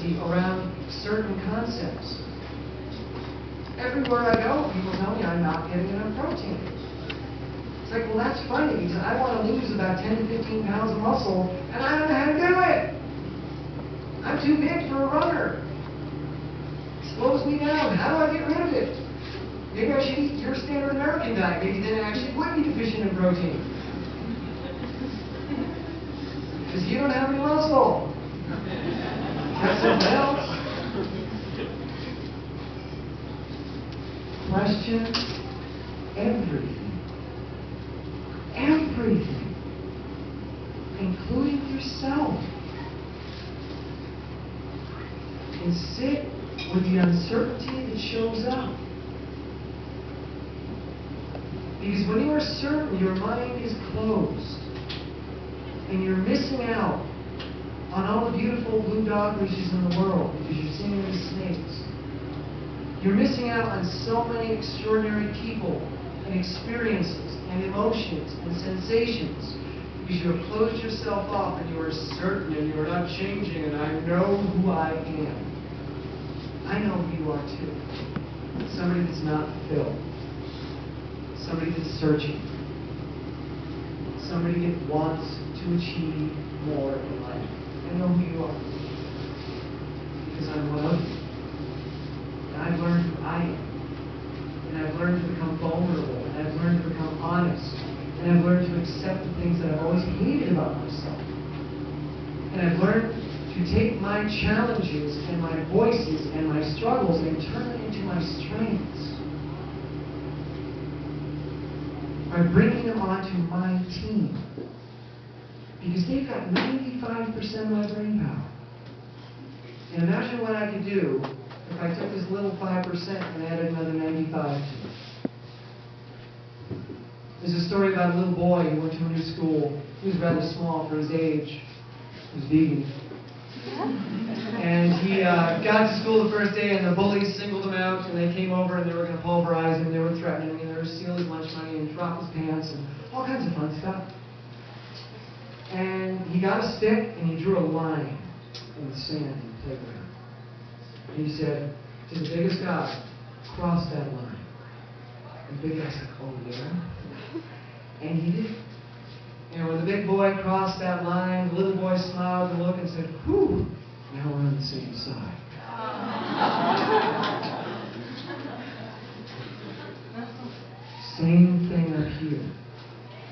uncertainty around certain concepts. Everywhere I go, people tell me I'm not getting enough protein. It's like, well, that's funny, because I want to lose about 10 to 15 pounds of muscle, and I don't know how to do it. I'm too big for a runner. It slows me down. How do I get rid of it? Maybe I should eat your standard American diet. Maybe then I actually would be deficient in protein. Because you don't have any muscle. That's something else. Question everything. Everything. Including yourself. And sit with the uncertainty that shows up. Because when you are certain, your mind is closed. And you're missing out on all the beautiful blue dogwitches in the world because you're seeing these snakes. You're missing out on so many extraordinary people and experiences and emotions and sensations because you have closed yourself off and you are certain and you are not changing, and I know who I am. I know who you are too. Somebody that's not fulfilled. Somebody that's searching. Somebody that wants to achieve more in life. I know who you are. Because I'm one of you. And I've learned who I am. And I've learned to become vulnerable. And I've learned to become honest. And I've learned to accept the things that I've always hated about myself. And I've learned to take my challenges and my voices and my struggles and turn them into my strengths. By bringing them onto my team. Because they've got 95% of my brain power. And imagine what I could do if I took this little 5% and added another 95 to it. There's a story about a little boy who went to a new school. He was rather small for his age. He was vegan. And he got to school the first day, and the bullies singled him out, and they came over, and they were going to pulverize him, they were threatening him, and they were stealing his lunch money, and drop his pants, and all kinds of fun stuff. And he got a stick, and he drew a line in the sand in the playground. And he said to the biggest guy, cross that line. And the big guy said, oh yeah? And he did. And when the big boy crossed that line, the little boy smiled and looked and said, whew, now we're on the same side. Same thing up here.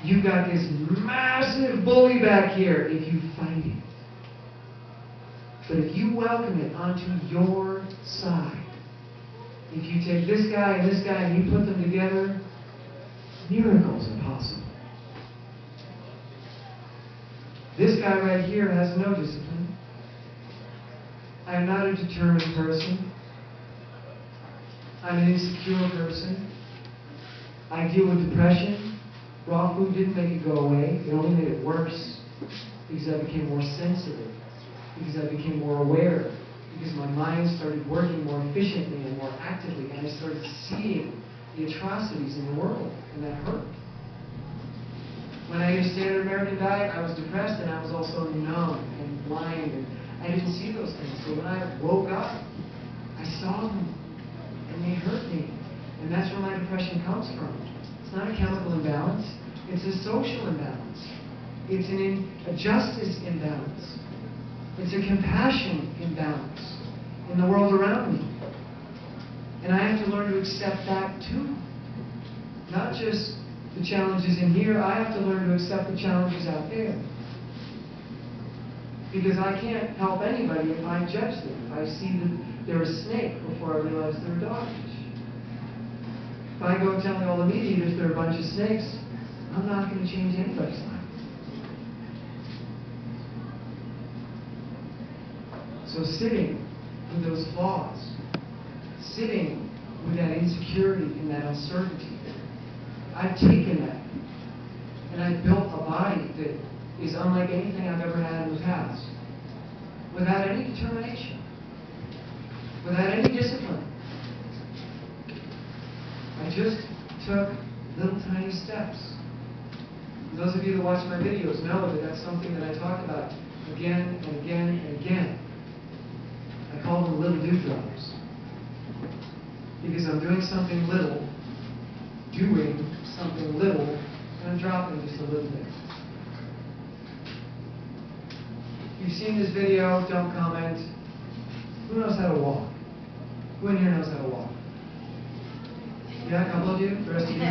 You got this massive bully back here if you fight it. But if you welcome it onto your side, if you take this guy and you put them together, miracles are possible. This guy right here has no discipline. I am not a determined person. I'm an insecure person. I deal with depression. Raw food didn't make it go away. It only made it worse because I became more sensitive, because I became more aware, because my mind started working more efficiently and more actively, and I started seeing the atrocities in the world, and that hurt. When I ate a standard American diet, I was depressed, and I was also numb and blind, and I didn't see those things. So when I woke up, I saw them, and they hurt me. And that's where my depression comes from. It's not a chemical imbalance. It's a social imbalance. It's a justice imbalance. It's a compassion imbalance in the world around me. And I have to learn to accept that too. Not just the challenges in here, I have to learn to accept the challenges out there. Because I can't help anybody if I judge them. If I see that they're a snake before I realize they're a dogfish. If I go telling all the meat eaters they're a bunch of snakes, I'm not going to change anybody's life. So sitting with those flaws, sitting with that insecurity and that uncertainty, I've taken that and I've built a body that is unlike anything I've ever had in the past. Without any determination. Without any discipline. I just took little tiny steps. And those of you that watch my videos know that that's something that I talk about again and again and again. I dewdrops. Because I'm doing something little, and I'm dropping just a little bit. You've seen this video, don't comment. Who knows how to walk? Who in here knows how to walk? Yeah, a couple of you? The rest of you? You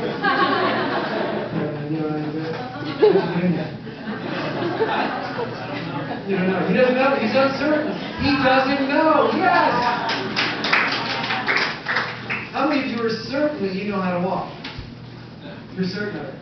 don't know how to do it? What you doing now? You don't know. He doesn't know. He's uncertain. He doesn't know. Yes! How many of you are certain that you know how to walk? You're certain of it.